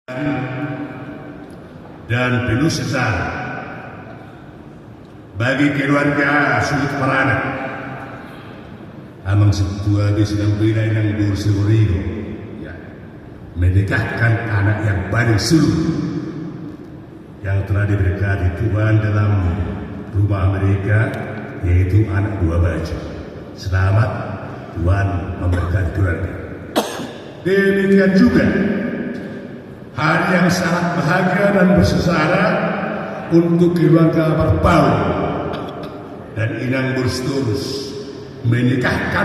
dan penuh sejarah bagi keluarga Sulit Paranak. Amang setua di sedang bina yang Burseworigo ya, menikahkan anak yang paling sulung yang telah diberkati Tuhan dalam rumah mereka, yaitu anak dua baju. Selamat, Tuhan memberkati keluarga. Demikian juga hari yang sangat bahagia dan bersejarah untuk keluarga Berbau dan Inang Bursturus menikahkan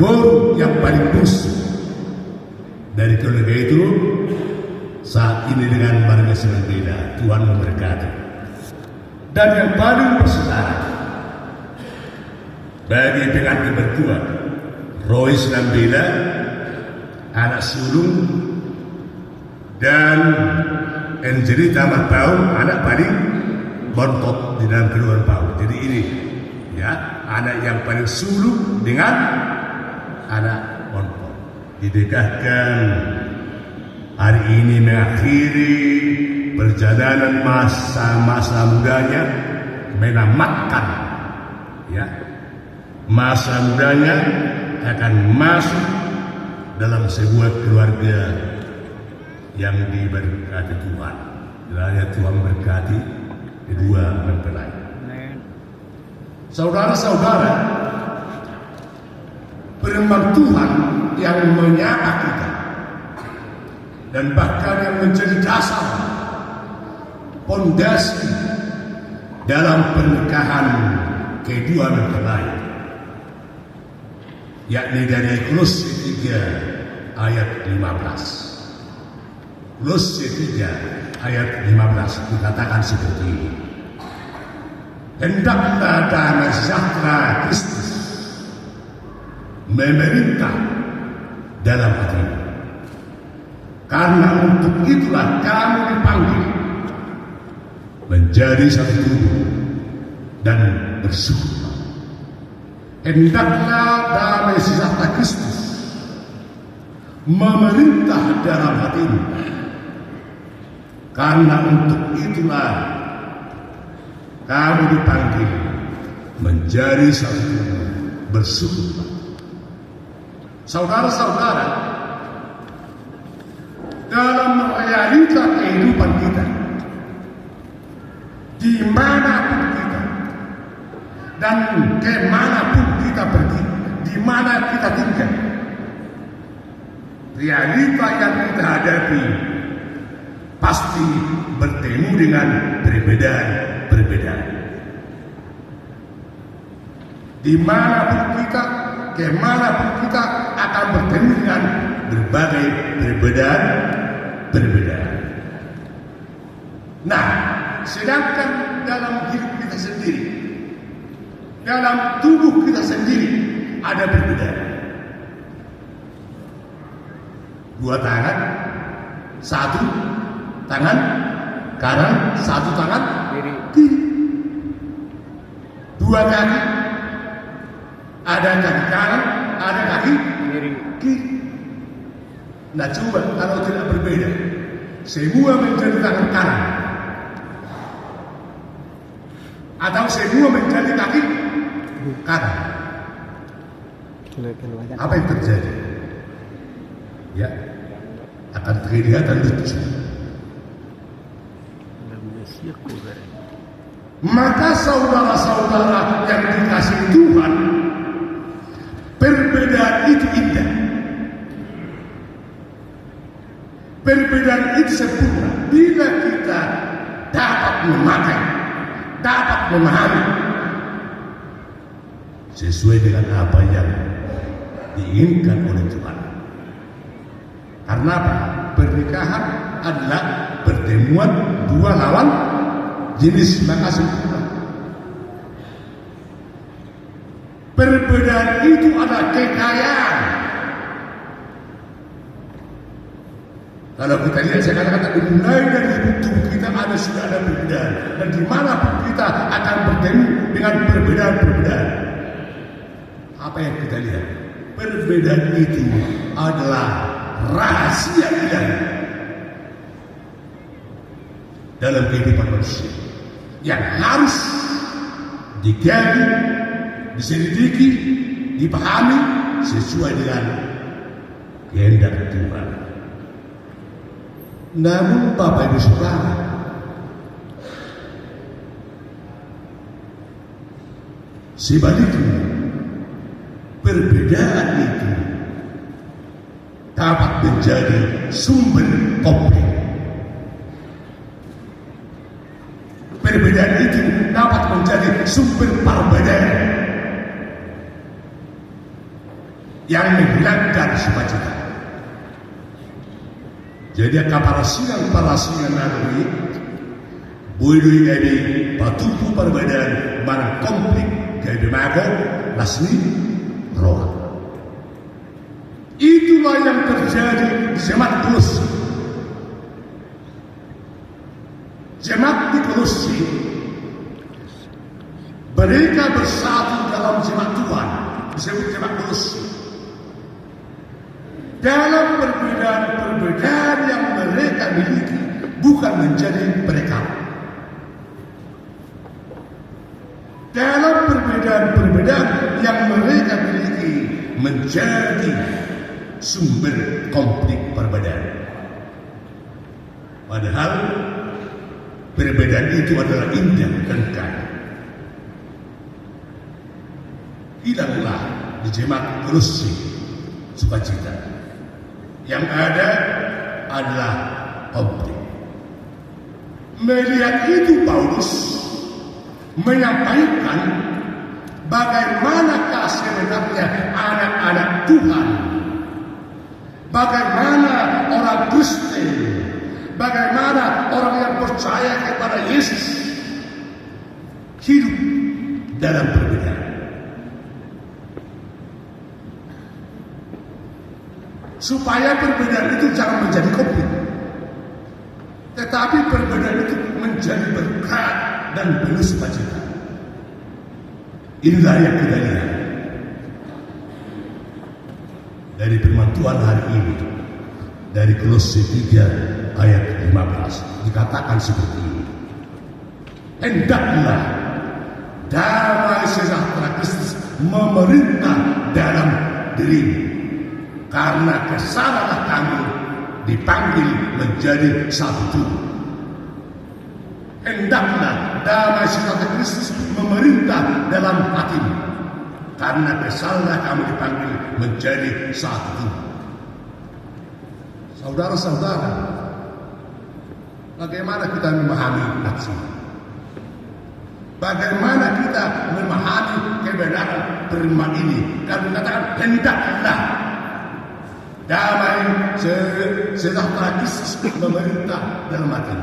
Bor yang paling bungsu dari keluarga itu saat ini dengan marga Sinambela. Tuhan memberkati. Dan yang paling bersejarah bagi pengantin berdua, Roy Sinambela anak sulung dan Angelita Berbau anak paling bontot di dalam keluarga Berbau. Jadi ini ya, anak yang paling sulung dengan anak bontot dinikahkan hari ini, mengakhiri perjalanan masa mudanya, menamatkan ya masa mudanya, akan masuk dalam sebuah keluarga yang diberkati Tuhan. Kiranya Tuhan berkati kedua mempelai. Saudara-saudara, firman Tuhan yang menyapa kita dan bahkan yang menjadi dasar pondasi dalam pernikahan kedua mempelai, yakni dari Kolose 3 ayat 15. Kolose 3 ayat 15 dikatakan seperti ini: hendaklah damai sejahtera Kristus memerintah dalam hatimu, karena untuk itulah kamu dipanggil menjadi satu tubuh dan bersyukur. Hendaklah damai sejahtera Kristus memerintah dalam hatimu, karena untuk itulah kamu dipanggil menjadi satu tubuh bersyukur. Saudara-saudara, dalam realita kehidupan kita, dimanapun kita dan kemanapun kita pergi, dimana kita tinggal, realita yang kita hadapi pasti bertemu dengan perbedaan. Dimanapun kita, kemanapun kita akan bertemu dengan berbagai perbedaan. Nah, sedangkan dalam hidup kita sendiri, dalam tubuh kita sendiri ada perbedaan. Dua tangan, satu tangan kanan, satu tangan kiri. Dua kaki, ada kaki kanan, ada kaki kiri. Nah, coba kalau tidak berbeda, semua menjadi tangan kanan atau semua menjadi kaki kanan, apa yang terjadi? Ya, akan kelihatan lucu. Maka saudara-saudara yang dikasihi Tuhan, perbedaan itu indah. Perbedaan itu sempurna bila kita dapat memakai, dapat memahami sesuai dengan apa yang diinginkan oleh Tuhan. Karena apa? Pernikahan adalah pertemuan dua lawan jenis, maka sempurna. Perbedaan itu adalah kekayaan. Kalau kita lihat, saya katakan mulai dari tubuh kita sudah ada perbedaan, dan dimanapun kita akan bertemu dengan perbedaan. Apa yang kita lihat? Perbedaan itu adalah rahasia ilahi. dalam kehidupan manusia yang harus digali, diselidiki, dipahami sesuai dengan kehendak Tuhan. Namun Bapak Ibu Saudara, sebaliknya perbedaan itu dapat menjadi sumber konflik. Perbedaan itu dapat menjadi sumber perbedaan yang menghilangkan sukacita. Jadi kaparasingan nanti boleh jadi batuku perbedaan barang konflik jadi mago lasni roh. Itulah yang terjadi di jemaat Kolose. Jemaat di Kolose, mereka bersatu dalam jemaat Tuhan, disebut jemaat Kolose. Dalam perbedaan yang mereka miliki bukan menjadi perekatan. Dalam perbedaan yang mereka miliki menjadi sumber konflik perbedaan. Padahal perbedaan itu adalah indah dan kaya. Hilanglah di jemaat Kolose sukacita. Yang ada adalah konflik. Melihat itu Paulus menyampaikan bagaimanakah sebenarnya anak-anak Tuhan, bagaimana orang Kristen, bagaimana orang yang percaya kepada Yesus hidup dalam perbedaan. Supaya perbedaan itu jangan menjadi konflik, tetapi perbedaan itu menjadi berkat dan penuh sukacita. Inilah yang kita lihat dari firman Tuhan hari ini, dari Kolose 3 ayat 15 dikatakan seperti ini. Hendaklah damai sejahtera Kristus memerintah dalam dirimu, karena kesanalah kamu dipanggil menjadi satu tubuh. Hendaklah damai sejahtera Kristus memerintah dalam hatimu, karena kesanalah kamu dipanggil menjadi satu tubuh. Saudara-saudara, bagaimana kita memahami nafsu? Bagaimana kita memahami kebenaran firman ini? Kami katakan hendaklah damai sejahtera Kristus memerintah dalam hati.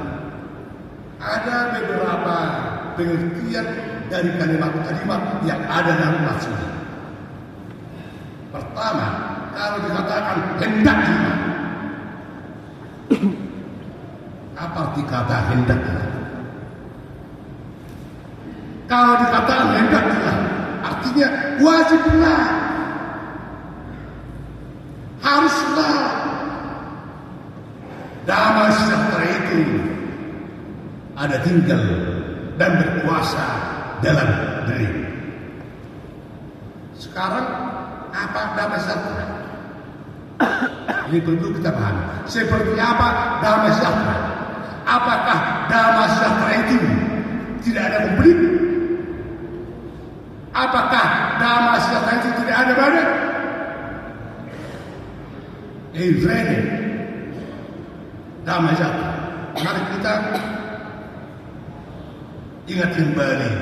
Ada beberapa pengertian dari kalimat-kalimat yang ada dalam maksudnya. Pertama, kalau dikatakan hendaklah, apa arti kata hendaklah? Kalau dikatakan hendaklah, artinya wajiblah, haruslah damai sejahtera itu ada tinggal dan berkuasa dalam diri. Sekarang apa damai sejahtera? Ini perlu kita pahami. Seperti apa damai sejahtera? Apakah damai sejahtera itu tidak ada konflik? Apakah damai sejahtera itu tidak ada badai? Rene damai sejahtera. Mari kita ingat kembali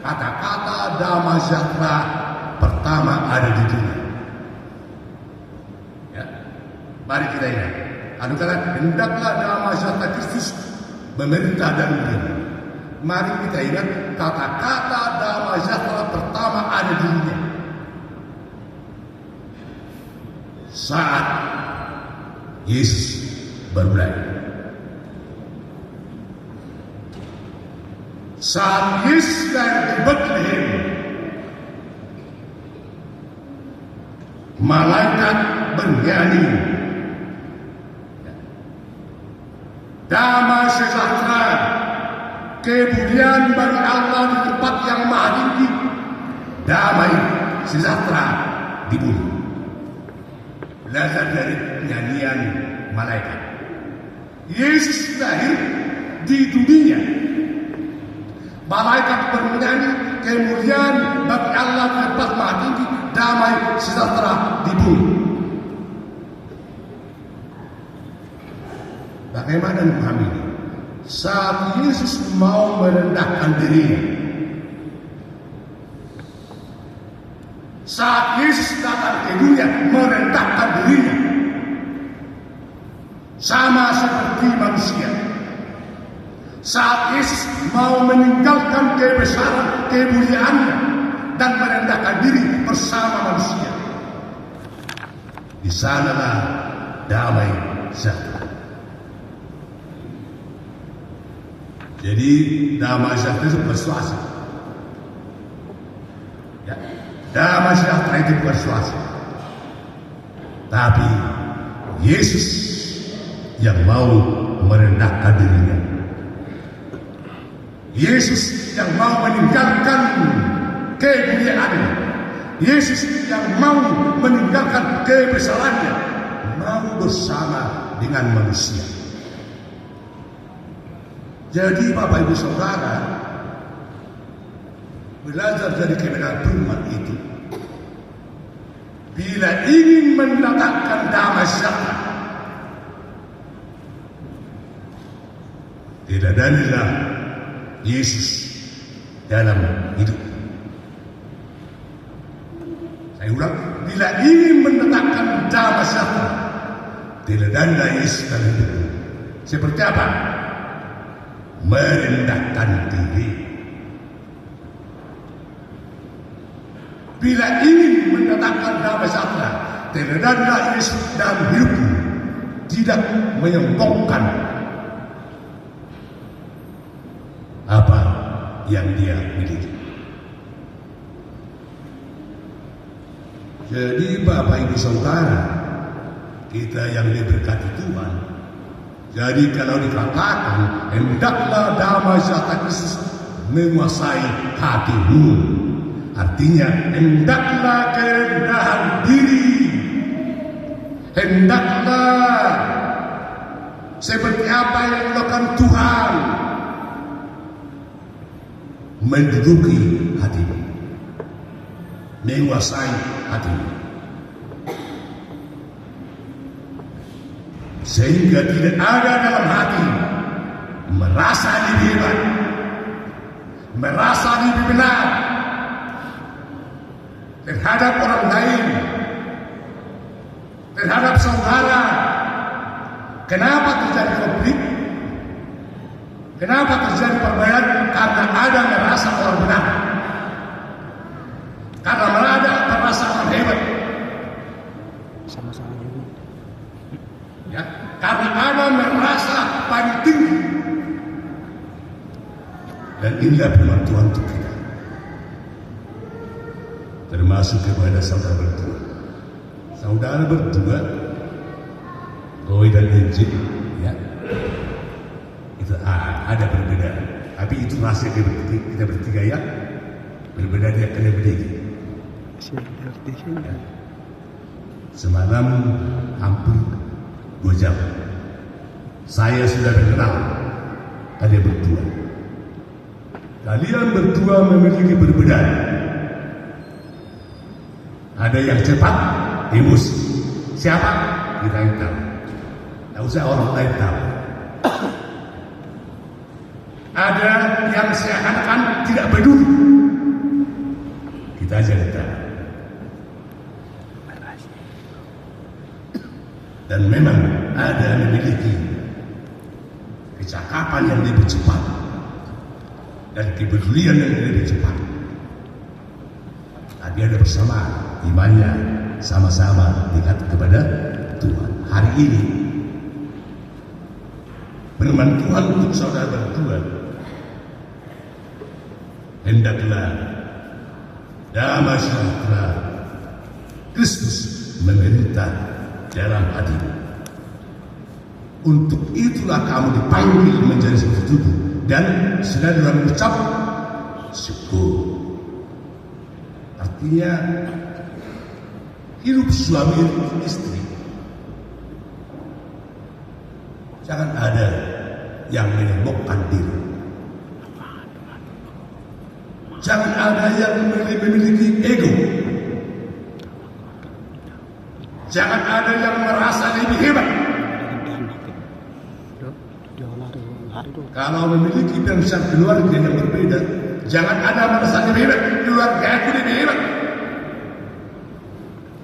kata-kata damai sejahtera pertama ada di dunia. Ya, mari kita ingat. Anu kata hendaklah damai sejahtera Kristus memerintah dalam diri. Mari kita ingat kata-kata damai sejahtera pertama ada di dunia. Saat Yesus baru lahir. Saat Yesus lahir di Bethlehem, malaikat bernyanyi, damai sejahtera kemuliaan bagi Allah di tempat yang maha tinggi, damai sejahtera di bumi. Belajar dari nyanyian malaikat. Yesus lahir di dunia. Malaikat bernyanyi kemuliaan bagi Allah di tempat maha tinggi, damai sejahtera di bumi. Bagaimana memahami ini? Saat Yesus mau merendahkan dirinya, saat Yesus datang ke dunia merendahkan dirinya, sama seperti manusia. Saat Yesus mau meninggalkan kebesaran kemuliaannya dan merendahkan diri bersama manusia, di sanalah damai sejahtera. Jadi damai sejahtera itu persuasi. Ya, damai sejahtera itu persuasi. Tapi Yesus yang mau merendahkan dirinya. Yesus yang mau meninggalkan kemuliaannya. Yesus yang mau meninggalkan kebesarannya, mau bersama dengan manusia. Jadi Bapak Ibu Saudara, belajar dari kebenaran firman itu, bila ingin mendatangkan damai sejahtera, teladanilah Yesus dalam hidup. Saya ulang, bila ingin mendatangkan damai sejahtera, teladanilah Yesus dalam hidup. Seperti apa? Merendahkan diri. Bila ingin mendatangkan damai sejahtera, teladanilah Yesus dalam hidupmu, tidak menyombongkan apa yang dia miliki. Jadi Bapak Ibu Saudara, kita yang diberkati Tuhan, jadi kalau dikatakan hendaklah damai sejahtera Kristus menguasai hatimu, artinya hendaklah kerendahan diri, hendaklah seperti apa yang dilakukan Tuhan menduduki hatimu, menguasai hatimu, sehingga tidak ada dalam hati merasa diri hebat, merasa diri benar terhadap orang lain, terhadap saudara. Kenapa terjadi konflik? Kenapa terjadi perbedaan? Karena ada merasa orang benar, karena ada merasa orang hebat. Sama-sama juga. Ya, karena ada merasa paling tinggi. Dan inilah firman Tuhan untuk kita, termasuk kepada saudara berdua. Saudara berdua, Roy dan Injil, ya, itu ada perbedaan. Tapi itu rahasia kita bertiga, ya. Berbeda dia kena berdiri. Ya. Semalam hampir 2 jam saya sudah mengenal kalian berdua. Kalian berdua memiliki perbedaan. Ada yang cepat, emosi. Siapa? Kita yang tahu. Tak usah orang lain tahu. Ada yang seakan-akan tidak peduli. Kita aja yang tahu. Dan memang ada yang memiliki kecakapan yang lebih cepat dan kepedulian yang lebih cepat. Tapi ada bersama imannya, sama-sama dekat kepada Tuhan. Hari ini firman Tuhan untuk saudara berdua, hendaklah damai sejahtera Kristus memerintah dalam hatimu. Untuk itulah kamu dipanggil menjadi satu tubuh dan sedang dalam ucap syukur. Artinya hidup suami istri jangan ada yang menyembuhkan diri, jangan ada yang memiliki ego, jangan ada yang merasa lebih hebat. Kalau memiliki prinsip keluarga yang berbeda, jangan ada merasa lebih hebat. Keluarga aku lebih hebat,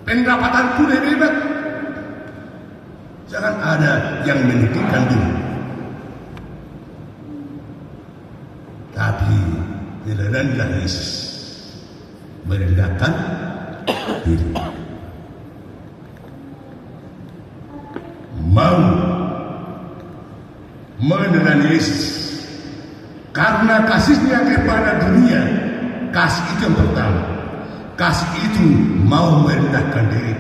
pendapatanku lebih hebat. Jangan ada yang meninggikan diri. Tapi rendah Yesus merendahkan diri. Mau mengenal Yesus karena kasihnya kepada dunia. Kasih itu yang pertama. Kasih itu mau merendahkan diri,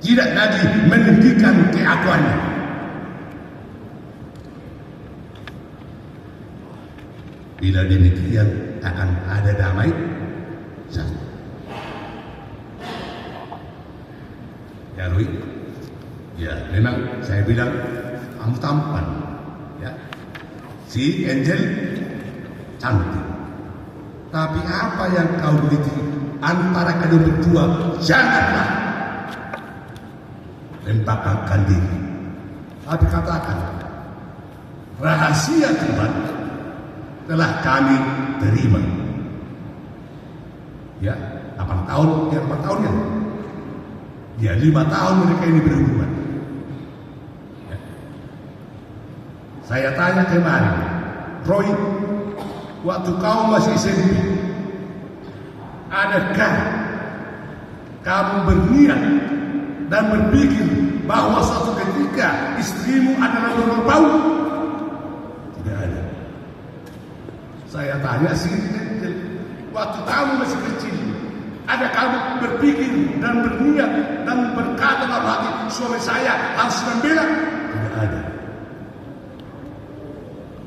tidak lagi meninggikan keakuannya. Bila demikian akan ada damai sejahtera. Ya Rui, ya memang saya bilang kamu tampan, ya. Si Angel cantik, tapi apa yang kau teliti antara kedua berdua, janganlah lempakkan diri. Tapi katakan, rahasia Tuhan telah kami terima. Ya, 8 tahun, ya 4 tahun ya. Ya 5 tahun mereka ini berhubungan. Ya. Saya tanya kemarin, Roy, waktu kau masih SMP, adakah kamu berniat dan berpikir bahwa suatu ketika istrimu adalah berbau? Tidak ada. Saya tanya sih, waktu kamu masih kecil, ada kamu berpikir dan berniat dan berkata dalam hati, suami saya harus membela? Tidak ada.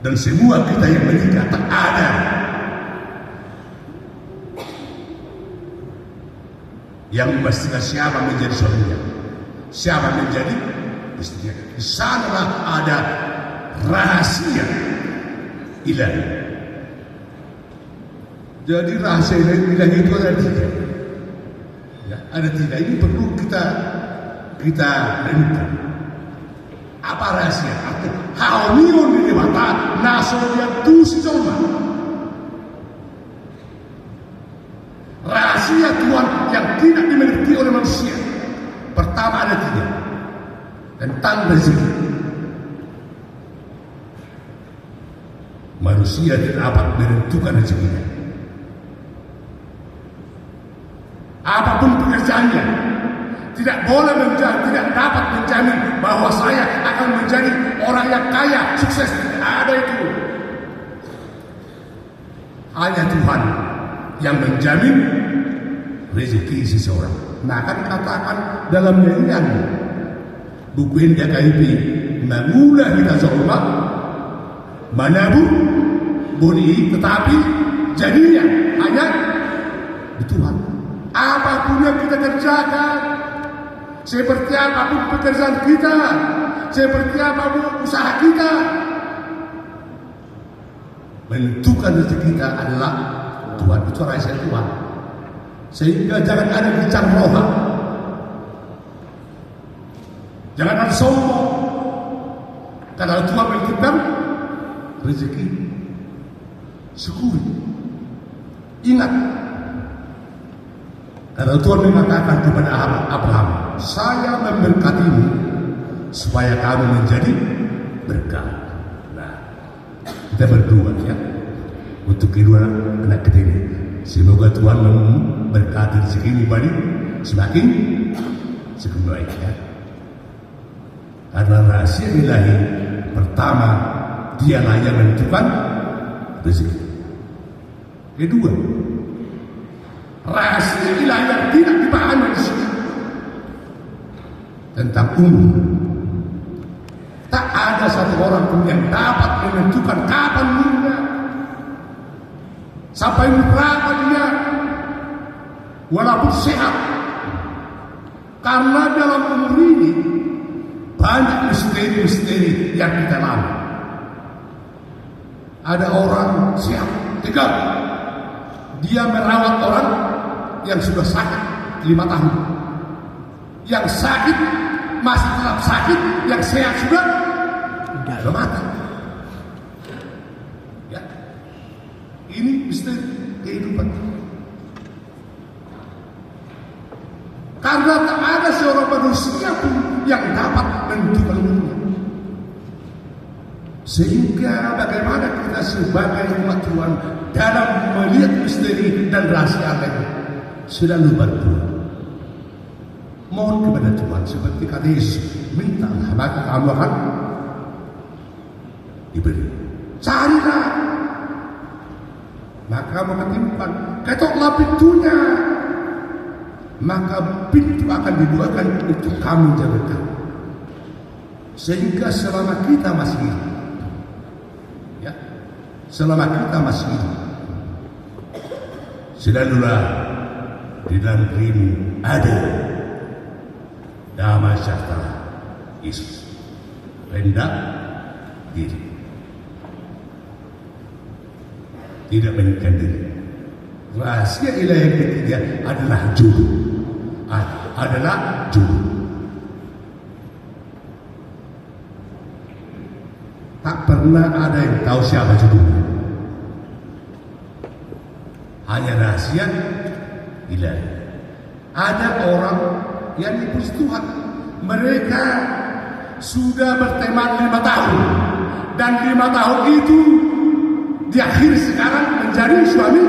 Dan semua kita yang menikah tak ada. Yang memastikan siapa menjadi suaminya, siapa menjadi istrinya. Di sanalah ada rahasia ilahi. Jadi rahasia ilahi itu ada 3. Ya, ada 3. Ini perlu kita renungkan. Apa rahasia? Haunion di mata nasodia tusi joma. Rahasia Tuhan yang tidak dimiliki oleh manusia. Pertama ada 3 tentang rezeki. Manusia tidak dapat menentukan rezekinya. Apapun pekerjaannya, tidak boleh tidak dapat menjamin bahwa saya akan menjadi orang yang kaya, sukses. Tidak ada itu. Hanya Tuhan yang menjamin rezeki seseorang. Nah, kan katakan dalam nyanyian buku India KIP, "Mula kita coba menabur boni, tetapi jadinya hanya di Tuhan." Apapun yang kita kerjakan, seperti apapun pekerjaan kita, seperti apapun usaha kita, menentukan rezeki kita adalah Tuhan. Itu rahasia Tuhan. Sehingga jangan ada bicara roha, jangan ada sombong, karena Tuhan menentukan rezeki. Syukuri, ingat, karena Tuhan mengatakan kepada Abraham, saya memberkatimu supaya kamu menjadi berkat. Nah, kita berdoa ya untuk kedua anak kita ini. Semoga Tuhan memberkati rezeki bagi semakin baik ya. Karena rahasia ilahi pertama, dialah yang menentukan rezeki. Kedua, rahasia ilahi yang tidak dipahami di sini tentang umur. Tak ada satu orang pun yang dapat menentukan kapan meninggal, sampai berapa dia, walaupun sehat. Karena dalam umur ini banyak misteri-misteri yang kita lalui. Ada orang sehat, tegak, dia merawat orang yang sudah sakit 5 tahun. Yang sakit masih tetap sakit, yang sehat sudah mati. Ya, ini misteri kehidupan. Karena tak ada seorang manusia pun yang dapat menentukan umurnya. Sehingga bagaimana kita sebagai umat Tuhan dalam melihat misteri dan rahasia Allah selalu berdoa, mohon kepada Tuhan seperti kata Yesus, mintalah maka kamu akan diberi. Carilah maka kamu akan temukan. Ketoklah pintunya maka pintu akan dibukakan untuk kamu jaga. Sehingga selama kita masih hidup, ya, selama kita masih hidup, selalulah di dalam dirimu ada damai sejahtera Yesus. Rendah diri, tidak menyingkirkan diri. Rahasia ilahi yang ketiga adalah jodoh. Adalah jodoh. Tak pernah ada yang tahu siapa jodohnya. Hanya rahasia ilahi. Ada orang yang dipuji Tuhan, mereka sudah berteman 5 tahun, dan 5 tahun itu di akhir sekarang menjadi suami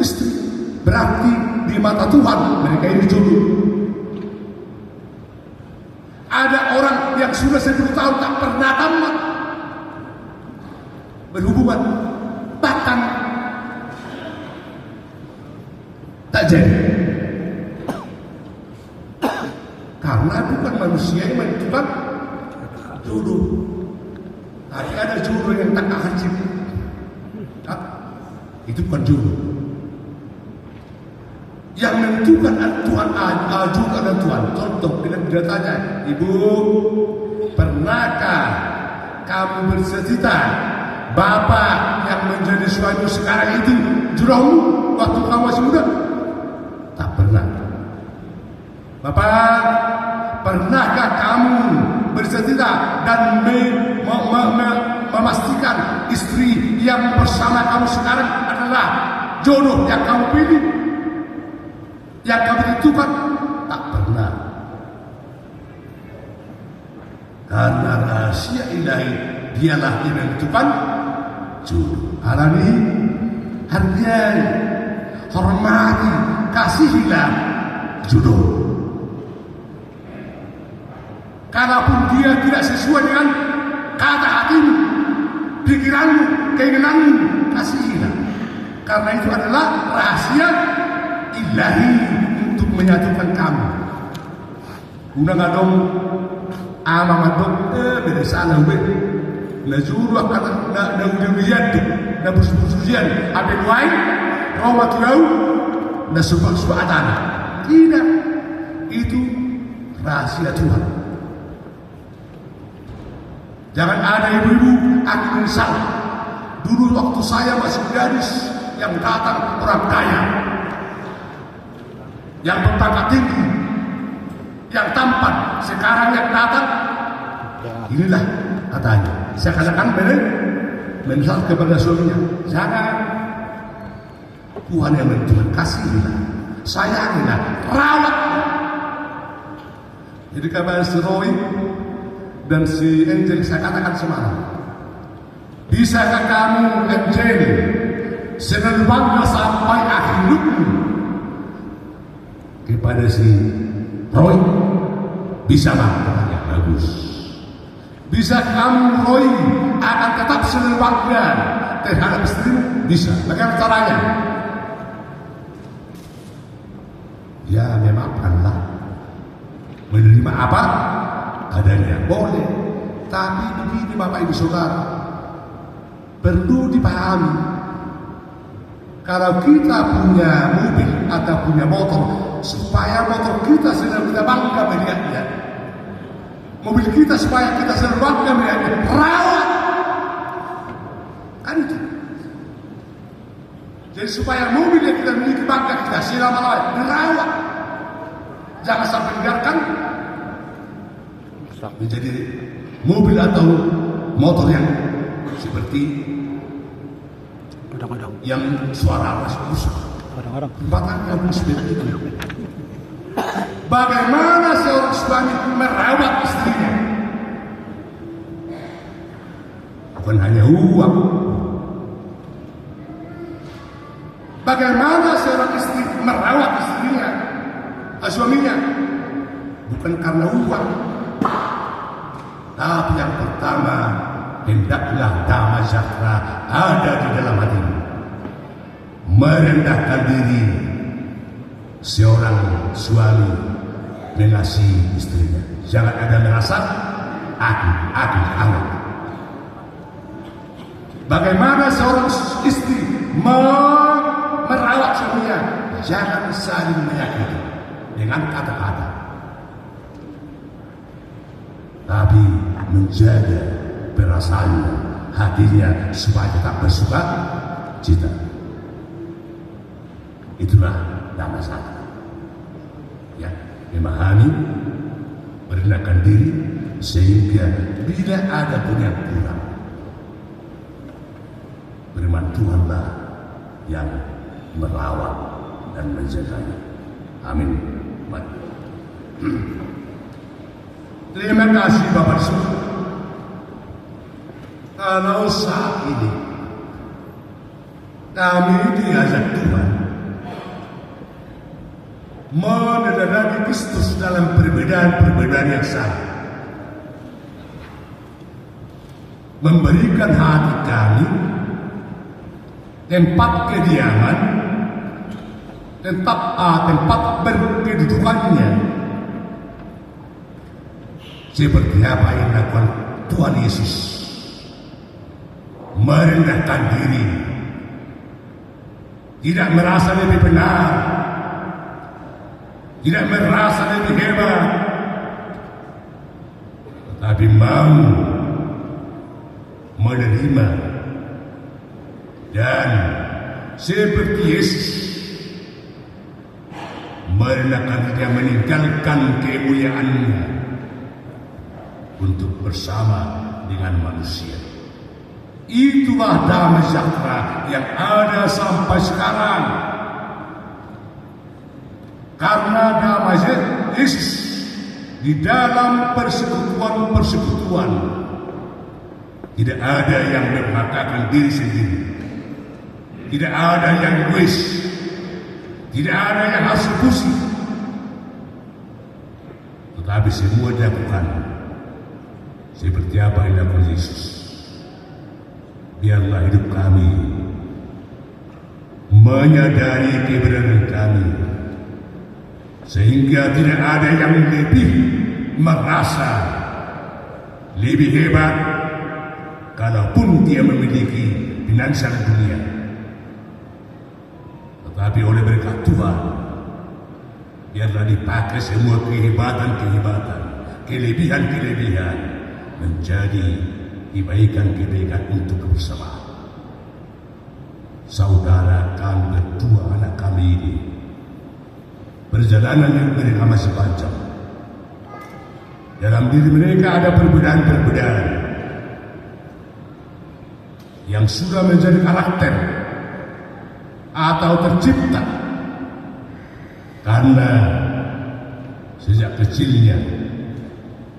istri. Berarti di mata Tuhan mereka ini jodoh. Ada orang yang sudah 10 tahun tak pernah tamat berhubungan, bahkan tak jadi. Karena bukan manusia yang menentukan jodoh. Tapi ada jodoh yang tak ajib. Itu bukan jodoh. Yang menentukan Tuhan juga dan Tuhan. Contoh, kita tanya, Ibu, pernahkah kamu bercita-cita bapak yang menjadi suami sekarang itu jodohmu waktu kamu masih muda? Tak pernah. Bapak, pernahkah kamu bercita-cita dan memastikan istri yang bersama kamu sekarang adalah jodoh yang kamu pilih, yang kamu tentukan? Tak pernah. Karena rahasia ilahi dialah yang menentukan jodoh. Alami, hargai, hormati, kasihilah jodoh. Kalaupun dia tidak sesuai dengan kata hatimu, pikiranmu, keinginanmu, kasihilah. Karena itu adalah rahasia ilahi untuk menyatukan kamu. Guna ngadong ama ngadong beda sana we. Najuru akan na ujian tu, na bersujian. Apa lain? Rawat lau, na subatan. Tidak, itu rahasia Tuhan. Jangan ada ibu-ibu aku menyesal. Dulu waktu saya masih gadis yang datang orang kaya, yang berpangkat tinggi, yang tampan. Sekarang yang datang, inilah katanya. Saya katakan menyesal kepada suaminya. Jangan. Tuhan yang menentukan, kasihilah, sayangilah, rawat. Jadi kabar si Roy dan si Angel saya katakan semalam, bisakah kamu Angel senang bangga sampai akhir hidupmu kepada si Roy? Bisa bang? Ya, bagus. Bisa kamu Roy akan tetap senang bangga terhadap istrimu? Bisa. Bagaimana caranya? Ya memaafkanlah, menerima apa adanya boleh, Tapi begini Bapak Ibu Saudara, perlu dipahami, kalau kita punya mobil atau punya motor, supaya motor kita selalu kita bangga melihatnya, mobil kita supaya kita selalu bangga melihatnya, rawat, kan itu. Jadi supaya mobil yang kita miliki bangga kita selama-lamanya dirawat, jangan sampai dibiarkan menjadi mobil atau motor yang seperti kadang-kadang yang suara rusak. Kadang-kadang Batangnya pun seperti itu. Bagaimana seorang suami merawat istrinya? Bukan hanya uang. Bagaimana seorang istri merawat istrinya, suaminya? Bukan karena uang. Tapi yang pertama, hendaklah damai sejahtera ada di dalam hatimu. Merendahkan diri seorang suami mengasihi istrinya. Jangan ada merasa aku. Bagaimana seorang istri merawat suaminya? Jangan saling menyakiti dengan kata-kata, tapi menjaga perasaannya, hatinya supaya tetap bersuka cita. Itulah damai sejahtera. Ya, memahami, merendahkan diri sehingga bila ada pun yang kurang, firman Tuhanlah yang merawat dan menjaganya. Amin. Terima kasih Bapak Saudara. Kalau saat ini kami diajak Tuhan meneladani Kristus dalam perbedaan-perbedaan yang sama, memberikan hati kami tempat kediaman, tempat berkedudukannya, seperti apa yang dilakukan Tuhan Yesus, merendahkan diri, tidak merasa lebih benar, tidak merasa lebih hebat, tetapi mau menerima dan seperti Yesus merendahkan diri, meninggalkan kemuliaannya untuk bersama dengan manusia. Itulah damai sejahtera yang ada sampai sekarang. Karena damai Yesus di dalam persekutuan tidak ada yang mengatakan diri sendiri, tidak ada yang egois, tidak ada yang asekusi, tetapi semua dilakukan seperti apa yang dilakukan Yesus. Biarlah hidup kami menyadari kebenaran kami, sehingga tidak ada yang lebih merasa lebih hebat, kalaupun dia memiliki finansial dunia. Tetapi oleh berkat Tuhan, biarlah dipakai semua kehebatan-kehebatan, kelebihan-kelebihan menjadi kebaikan-kebaikan untuk kebersamaan. Saudara kami berdua, anak kami ini, perjalanan yang mereka masih panjang. Dalam diri mereka ada perbedaan-perbedaan yang sudah menjadi karakter atau tercipta karena sejak kecilnya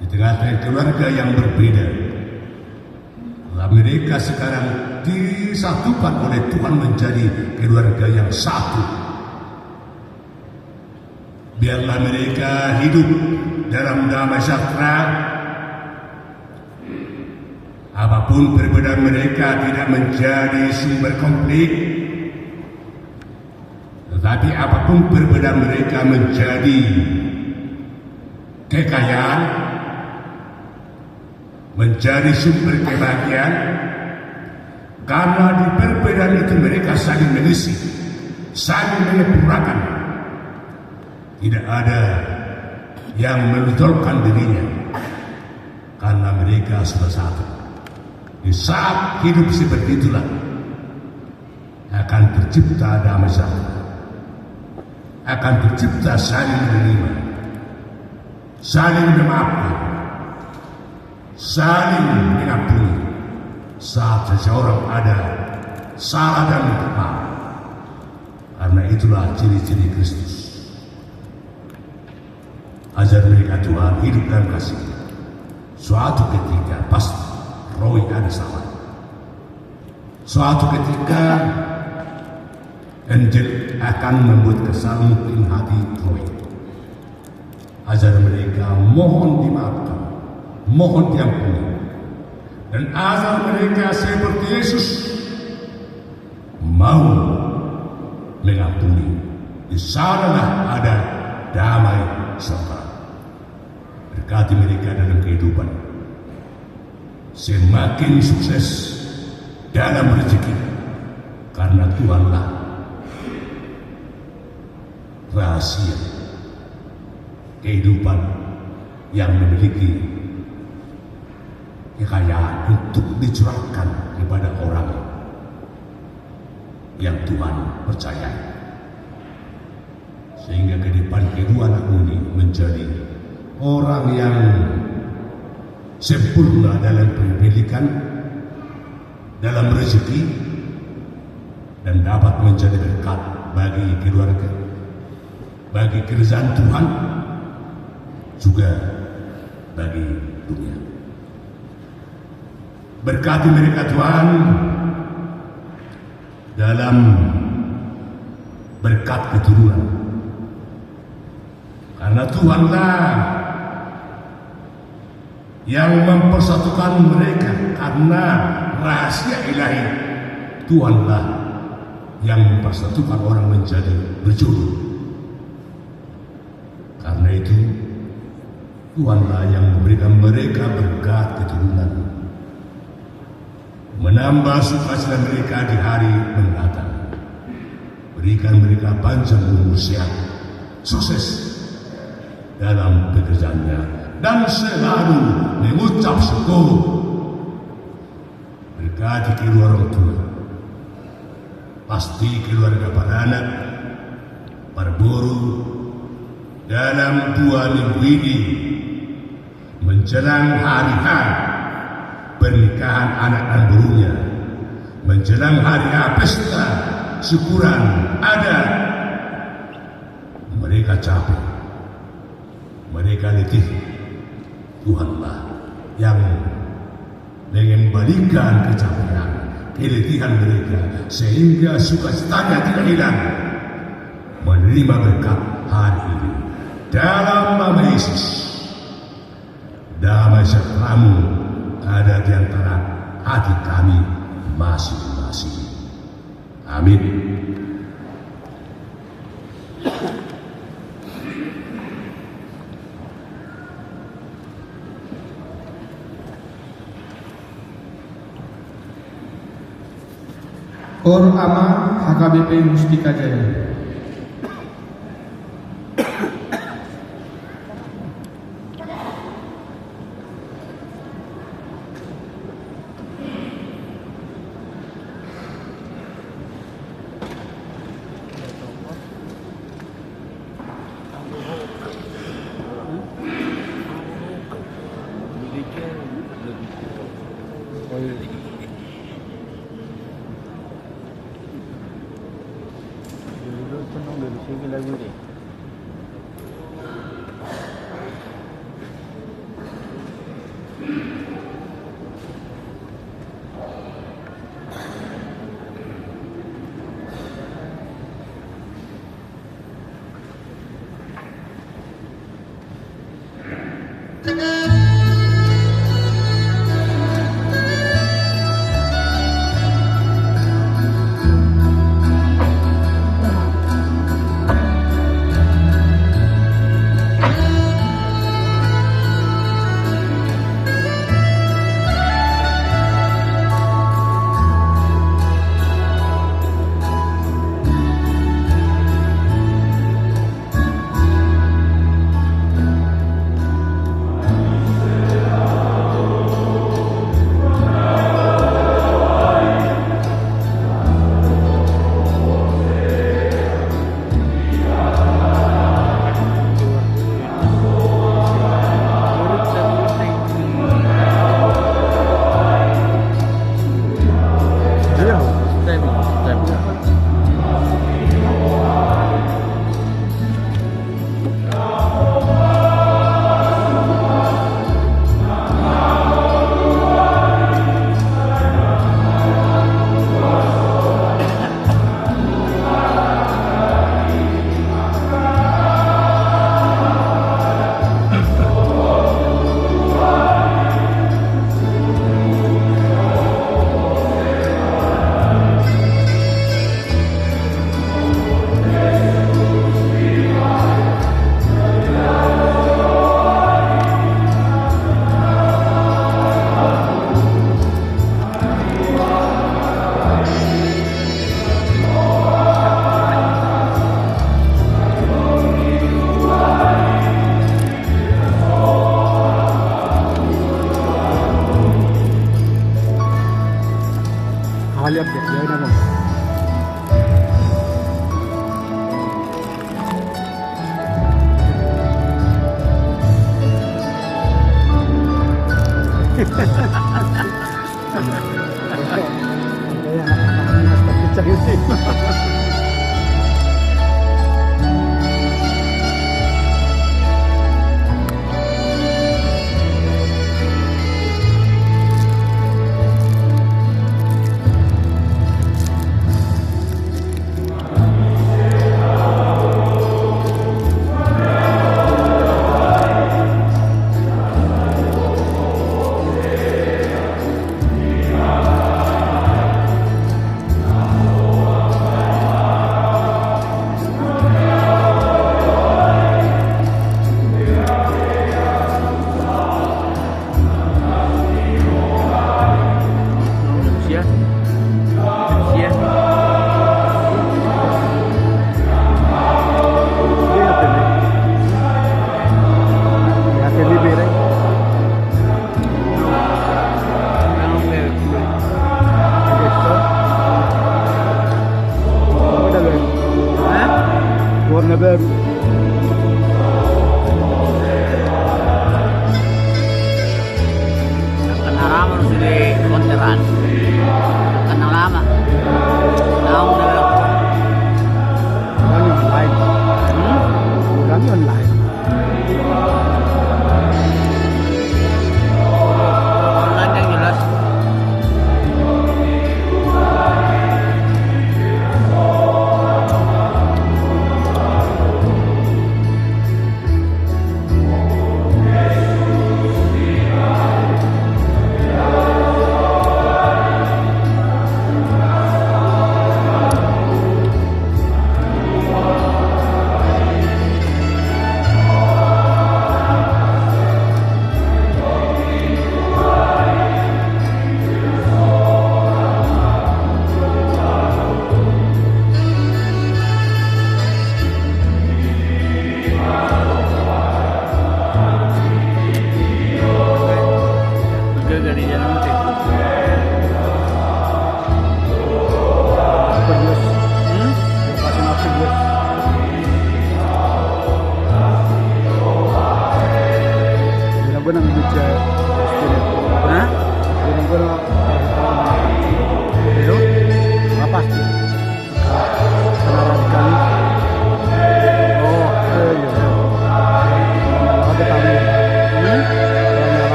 di tengah-tengah keluarga yang berbeda. Mereka sekarang disatukan oleh Tuhan menjadi keluarga yang satu. Biarlah mereka hidup dalam damai sejahtera. Apapun perbedaan mereka tidak menjadi sumber konflik, tetapi apapun perbedaan mereka menjadi kekayaan, menjadi sumber kebahagiaan, karena di perbedaan itu mereka saling mengisi, saling menyempurnakan. Tidak ada yang menonjolkan dirinya, karena mereka sudah satu. Di saat hidup seperti itulah akan tercipta damai sejahtera, akan tercipta saling menerima, saling memaafkan, saling mengampuni saat seseorang ada salah dan minta maaf. Karena itulah ciri-ciri Kristus. Ajar mereka Tuhan hidup dalam kasih. Suatu ketika pasti Roy ada salah. Suatu ketika Angel akan membuat kesalahan mungkin hati Roy. Ajar mereka mohon dimaafkan, mohon diampuni, dan ajar mereka seperti Yesus mau mengampuni. Di sanalah ada damai sejahtera. Berkati mereka dalam kehidupan, semakin sukses dalam rezeki, karena Tuhanlah rahasia kehidupan yang memiliki kekayaan untuk dicurahkan kepada orang yang Tuhan percaya, sehingga ke depan kedua anak ini menjadi orang yang sempurna dalam pendidikan, dalam rezeki, dan dapat menjadi berkat bagi keluarga, bagi kerajaan Tuhan, juga bagi dunia. Berkati mereka Tuhan dalam berkat keturunan, karena Tuhanlah yang mempersatukan mereka, karena rahasia ilahi. Tuhanlah yang mempersatukan orang menjadi berjodoh. Karena itu Tuhanlah yang memberikan mereka berkat keturunan, menambah sukacita mereka di hari mendatang. Berikan mereka panjang umur, sehat, sukses dalam pekerjaannya, dan selalu mengucap syukur. Berkati kedua orang tua, pasti keluarga para anak, para guru, dalam 2 minggu ini menjelang hari-hari pernikahan anak dan gurunya, menjelang hari-hari pesta syukuran ada, mereka capek, mereka letih. Tuhanlah yang mengembalikan kecapean, keletihan mereka, sehingga sukacitanya tidak hilang. Menerima berkat hari ini dalam nama Yesus. Damai sejahtera-Mu ada di antara hati kami masing-masing. Amin. Kor Ama HKBP Mustika Jaya. Lagu ni. Bahaliap ya, ya nama.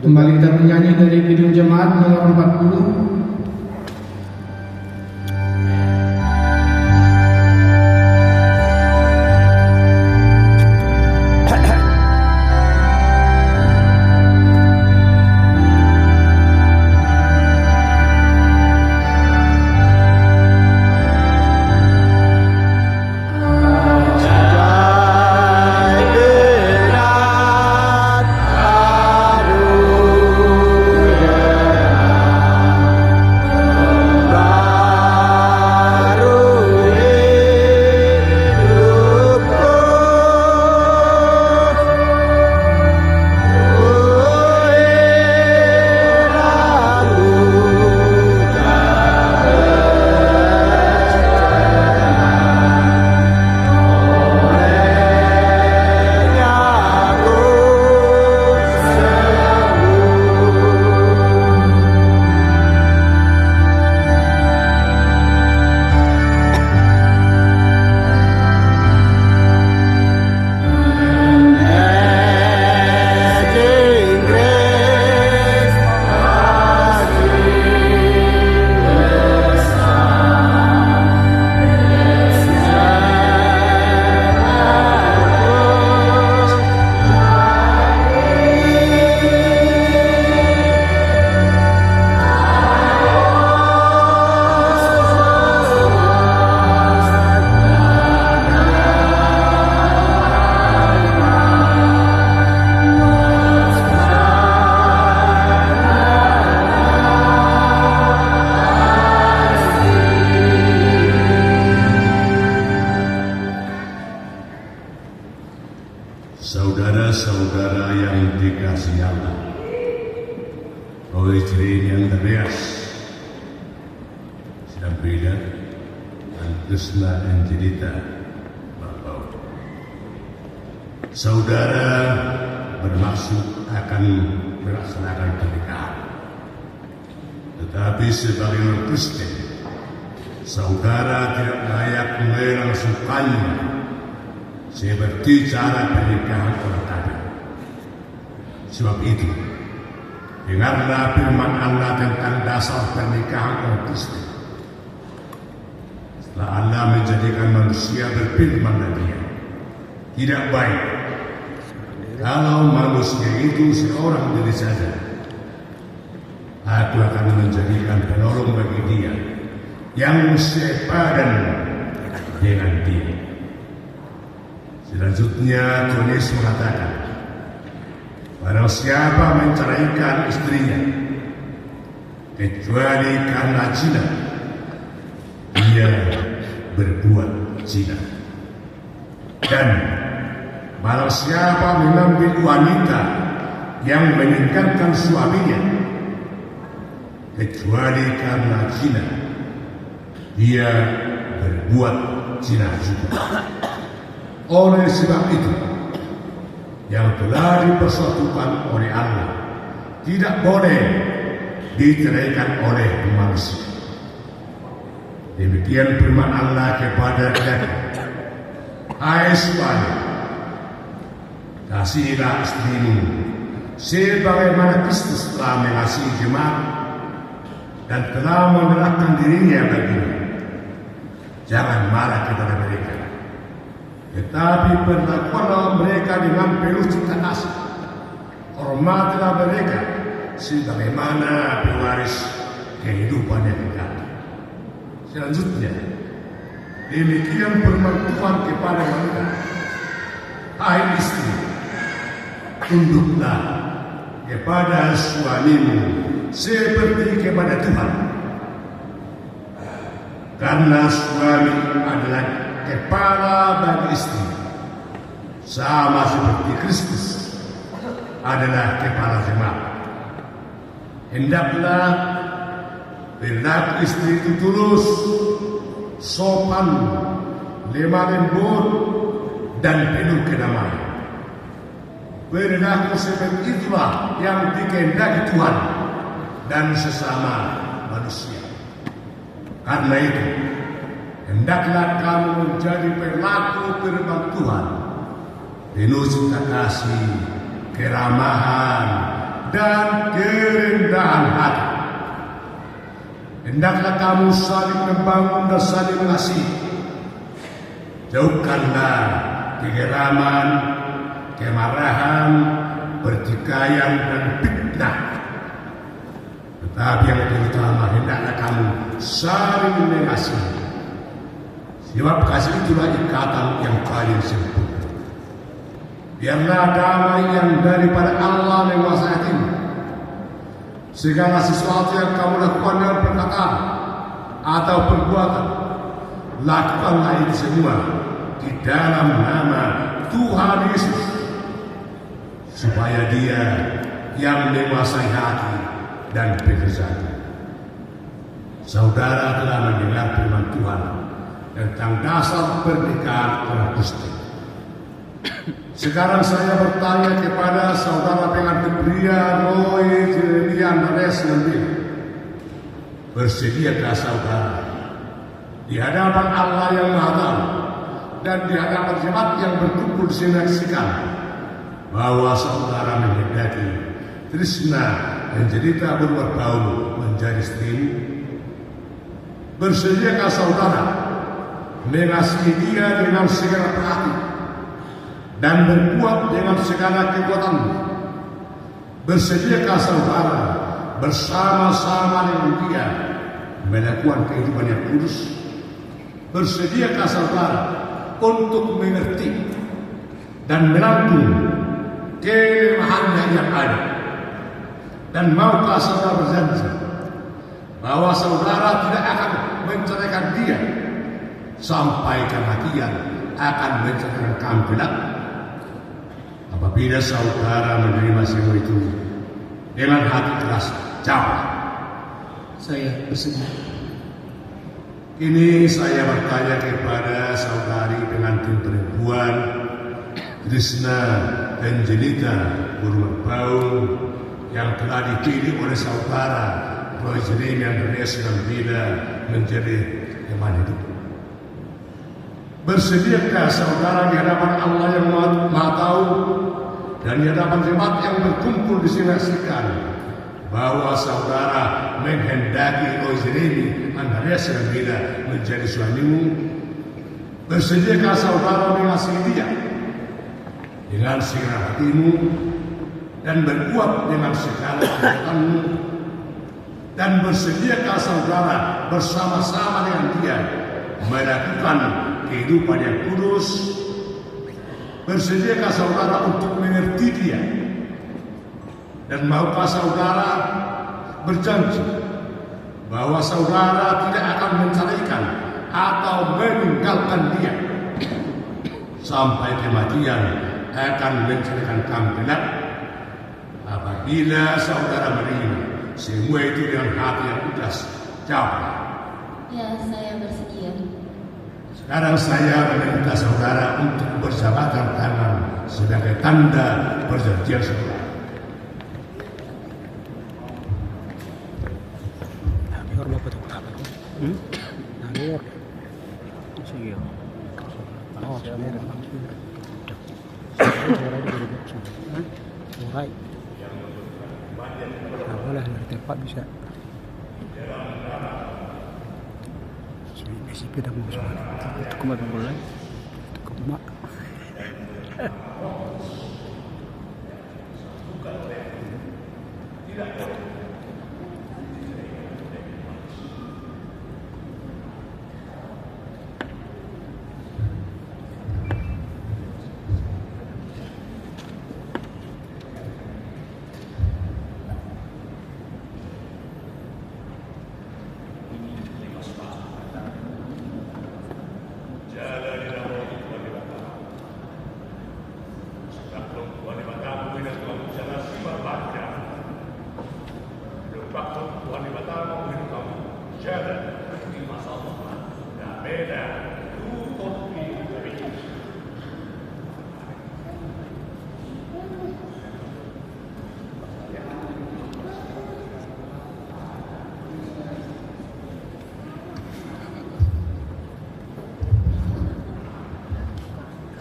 Kembali kita menyanyi dari Kidung Jemaat nomor 40. Saudara-saudara yang dikasihi Allah, oleh yang Andreas sedang beda dan Krishna Angelita Bapak. Saudara bermaksud akan melaksanakan pernikahan, tetapi sebagai orang Kristen, saudara tidak layak melangsungkannya seperti cara pernikahan orang kafir. Sebab itu, dengarlah firman Allah tentang dasar pernikahan orang Kristen. Setelah Allah menjadikan manusia berfirman lagi, tidak baik kalau manusia itu seorang diri saja. Aku akan menjadikan penolong bagi dia yang sepadan dengan dia. Selanjutnya Tuhan Yesus mengatakan, barang siapa menceraikan istrinya kecuali karena zina, dia berbuat zina. Dan barang siapa mengambil wanita yang meninggalkan suaminya kecuali karena zina, dia berbuat zina juga. Oleh sebab itu, yang telah dipersatukan oleh Allah tidak boleh diceraikan oleh manusia. Demikian firman Allah kepada kita, hai suami, kasihilah istrimu sebagaimana Kristus telah mengasihi jemaat dan telah menyerahkan dirinya baginya. Jangan marah kepada mereka, tetapi perlakukanlah mereka dengan penuh cinta kasih. Hormatilah mereka sebagaimana pewaris kehidupan yang kekal. Selanjutnya, demikian firman Tuhan kepada wanita, hai istri, tunduklah kepada suamimu seperti kepada Tuhan, karena suami adalah kepala bagi istri, sama seperti Kristus adalah kepala jemaat. Hendaklah perilaku istri itu tulus, sopan, lemah lembut, dan penuh kedamaian. Perilaku seperti itulah yang dikehendaki Tuhan dan sesama manusia. Karena itu, hendaklah kamu menjadi pelaku firman Tuhan, penuh cinta kasih, keramahan, dan kerendahan hati. Hendaklah kamu saling membangun dan saling mengasihi. Jauhkanlah kegeraman, kemarahan, pertikaian, dan fitnah. Tetapi yang terutama, hendaklah kamu saling mengasihi. Sebab kasih itulah ikatan yang paling sempurna. Biarlah damai yang daripada Allah menguasai hatimu. Segala sesuatu yang kamu lakukan dengan perkataan atau perbuatan, lakukanlah itu semua di dalam nama Tuhan Yesus, supaya Dia yang menguasai hati dan pikiran. Saudara telah mendengar firman Tuhan tentang dasar pernikahan orang Kristen. Sekarang saya bertanya kepada saudara pengantin pria Roy Jeremia Andreas Lembir, bersediakah saudara di hadapan Allah yang Maha Tahu dan di hadapan jemaat yang berkumpul di sini menyaksikan bahwa saudara menghendaki Krishna Angelita berbaur menjadi istrimu? Bersediakah saudara mengasihi dia dengan segala hati dan berbuat dengan segala kekuatanmu? Bersediakah saudara bersama-sama dengan dia melakukan kehidupan yang kudus? Bersediakah saudara untuk mengerti dan menampung kelemahannya yang ada? Dan maukah saudara berjanji bahwa saudara tidak akan menceraikan dia sampai kematian akan menceraikan kamu kelak? Apabila saudara menerima semua itu dengan hati keras, jawab. Saya bersedia. Ini saya bertanya kepada saudari pengantin perempuan Krishna Angelita Purwapau yang telah dipilih oleh saudara Roy Jeremy Andreas Gambira menjadi teman hidup. Bersediakah saudara di hadapan Allah yang Maha Tahu dan di hadapan jemaat yang berkumpul di sini saksikan bahwa saudara menghendaki Roy Jeremy Andreas Gambira menjadi suamimu? Bersediakah saudara mengasihi dia dengan segenap hatimu dan berbuat dengan segala kekuatanmu? Dan bersediakah saudara bersama-sama dengan dia melakukan kehidupan yang kudus? Bersediakah saudara untuk mengerti dia? Dan maukah saudara berjanji bahwa saudara tidak akan menceraikan atau meninggalkan dia sampai kematian akan menceraikan kamu kelak? Apabila saudara menerima semua itu dengan hati yang ikhlas, jawab. Ya, saya bersedia. Sekarang saya meminta saudara untuk berjabatkan tangan sebagai tanda perjanjian saudara. Sige. Oh, surai. Apalah dari tempat bisa. Masih beda mau soal. Itu kemana mulai? Itu kemana?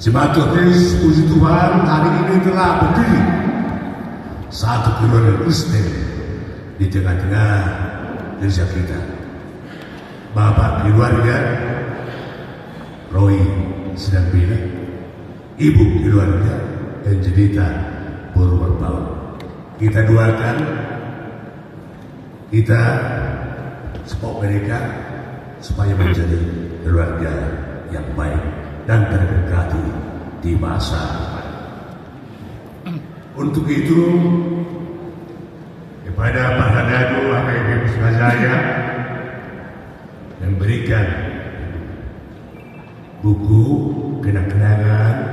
Jemaat Tuhan, puji Tuhan, hari ini telah berdiri satu keluarga Kristen di tengah-tengah gereja kita. Bapak keluarga Roy sedang bila, ibu keluarga Angelita Purwapau. Kita doakan, kita support mereka supaya menjadi keluarga yang baik dan terberkati di masa depan. Untuk itu, kepada para dadu HKBP Surabaya memberikan buku kenang-kenangan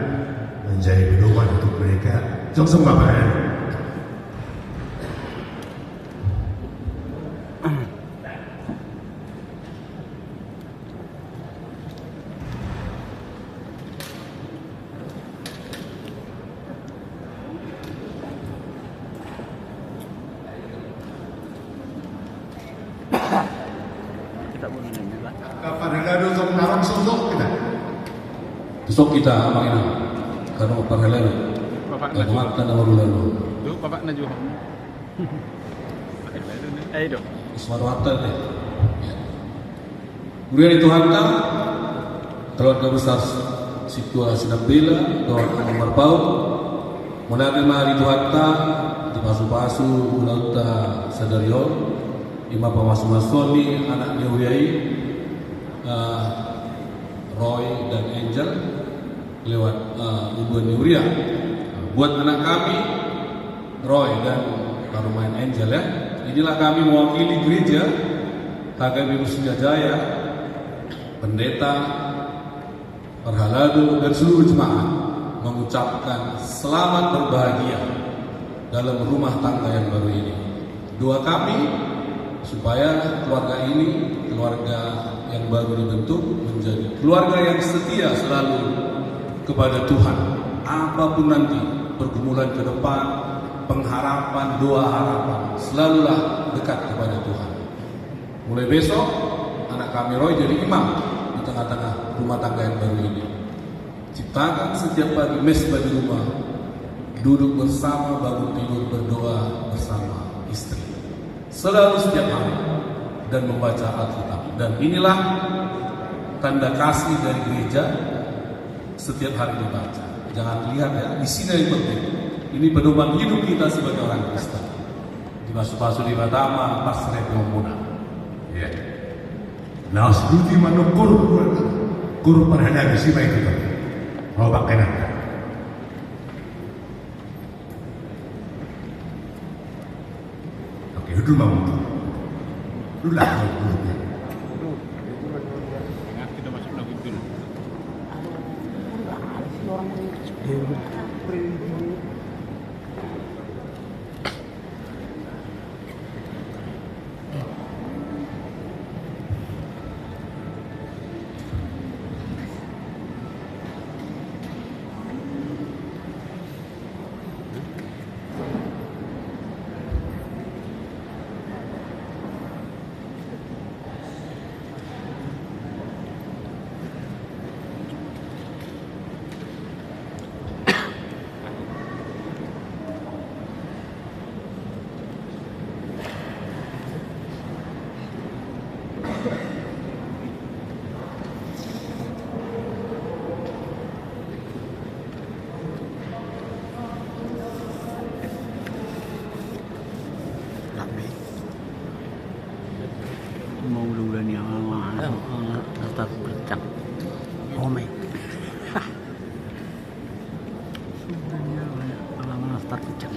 menjadi pedoman untuk mereka. Jom Bapak. Besok kita amalin karena paralel. Bapak Agama dan lalu. Dulu Bapak Najwa. Ayo dong. Ismarwata deh. Kemudian itu harta keluarga besar situasi Nabila, keluarga nomor Paul, menerima itu harta di pasu-pasu ulauta Sadario, lima pemasu-masoni anak Nyawiyai, Roy dan Angel lewat Ibu Nuria. Buat anak kami Roy dan Karumain Angel ya, inilah kami mewakili gereja HKBP Mustika Jaya, pendeta, Parhalado dan seluruh jemaat mengucapkan selamat berbahagia dalam rumah tangga yang baru ini. Doa kami supaya keluarga ini, keluarga yang baru dibentuk, menjadi keluarga yang setia selalu kepada Tuhan. Apapun nanti pergumulan ke depan, pengharapan, doa harapan, selalulah dekat kepada Tuhan. Mulai besok, anak kami Roy jadi imam di tengah-tengah rumah tangga yang baru ini. Ciptakan setiap pagi mesbah di rumah, duduk bersama, bangun tidur, berdoa bersama istri selalu setiap hari, dan membaca Alkitab. Dan inilah tanda kasih dari gereja, setiap hari dibaca. Jangan lihat ya, di sini yang penting. Ini pedoman hidup kita sebagai orang Kristen. Di Pasu di Batama, Pasret Mumuna. Ya. Nah, seduti manukur kur perhadap si baik itu. Mau pakai nanti. Oke, dulu mau. Dulu lah dulu. Kita masuk lagi dulu. Mau dulu ni Allah tetap bercak. Ome. Allah start bercak.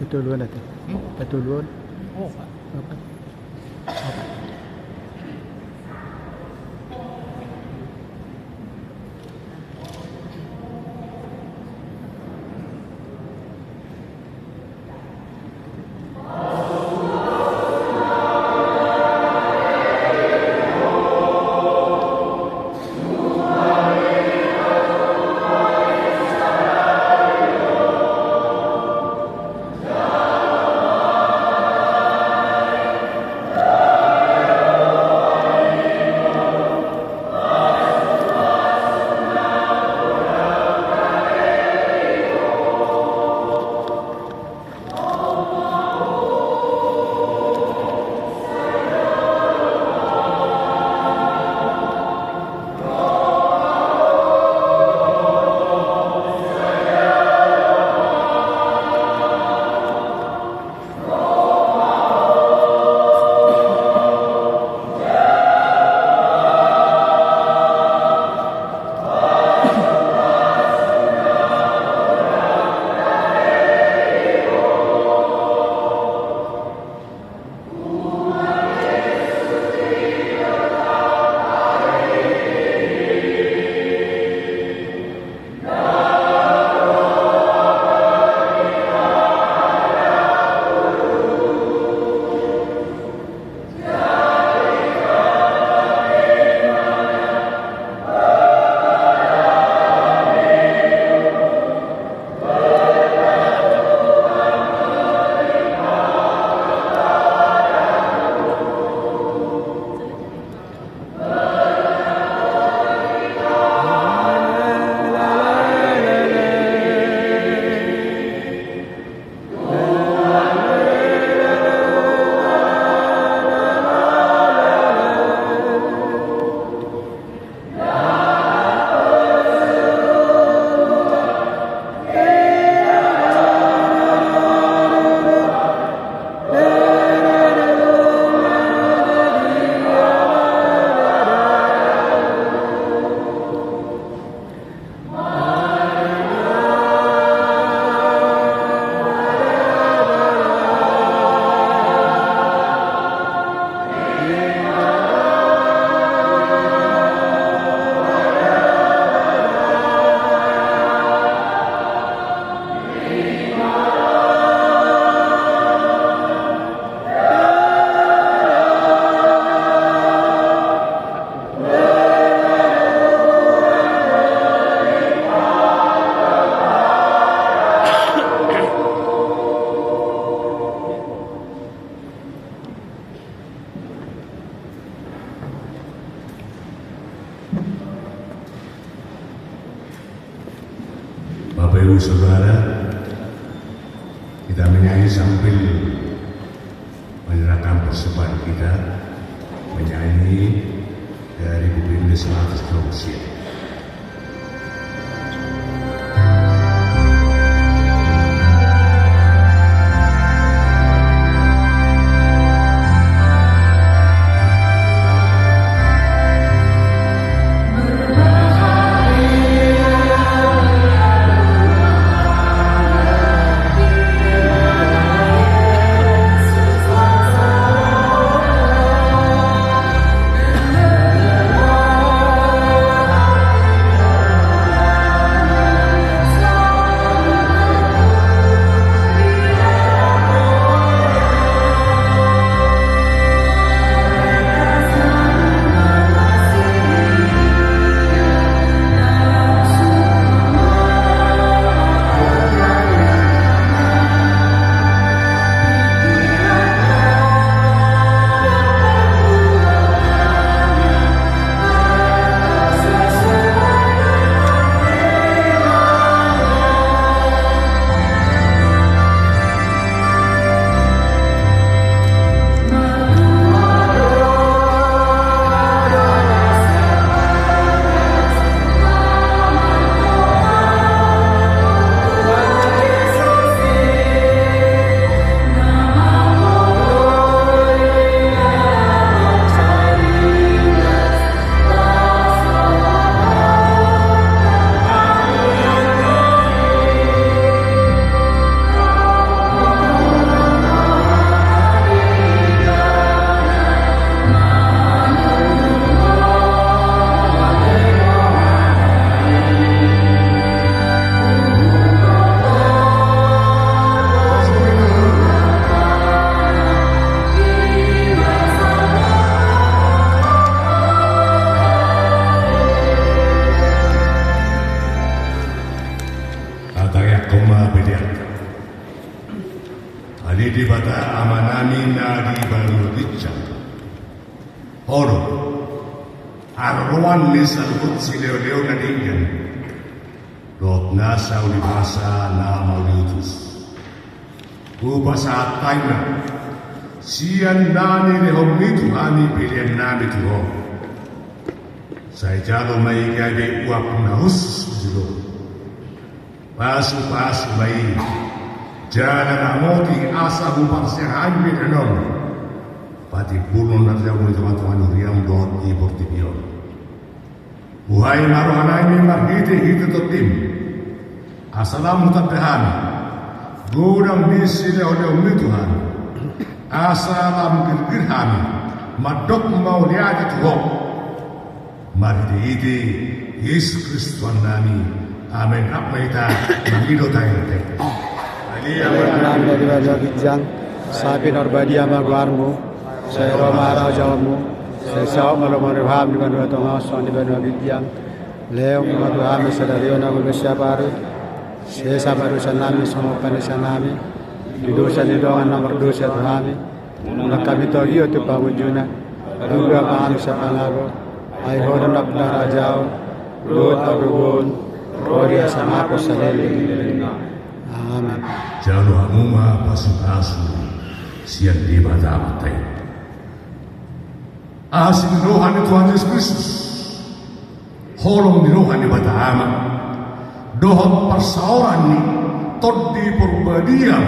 Itu duluan itu. Itu duluan. Oh, apa? Bapak Ibu Saudara, kita menyanyi sambil menyerahkan persembahan kita, menyanyi dari Bukit 100 di bata amanami nadi baru dicam. Oro, arwan nisal si leo nadinggan. Dot nasa ulibasa na maulitus. Upasa taina, siyan nani lehom ni Tuhani pilihan nami Tuhan. Saya jalo mai gabe uap na husus dulu. Pasu-pasu mai. Jalan amoti asa bupang serang berenom. Pati pulun na jago teman-teman uriam dot di Portibion. Buhay maruhanay ni marhiti-hiti to tim. Asalamu tabehan. Gudang bisi leo ni Tuhan. Asalam girgirhan. Madok mau lihat Tuhan. Marhiti-hiti Yesus Kristus nami. Amin. Apa ita magido tayo te. Naam dari Raja Gijang, sapi norbadi ama guarmu, saya Roma rajamu, saya sahok malomare ham di bandua tonga son di bandua Gijang, leo madu ham sadario na manusia baru, saya sama dosa nami sama panisa nami, di dosa di doangan nomor dosa Tuhami, nak kami tohio tu pawujuna, juga manusia pangaro, ai hodan abda rajau, lot adugun, rodia sama aku saleli. Amin. Jalo amuma pasu-pasu siang di bata matai. Asin rohani Tuhan Yesus Kristus. Holong di rohani bata ama. Dohon persauran ni todi perbadiam.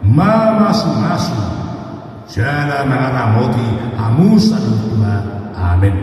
Masu-masu. Jala mengaramoti amusan Tuhan. Amin.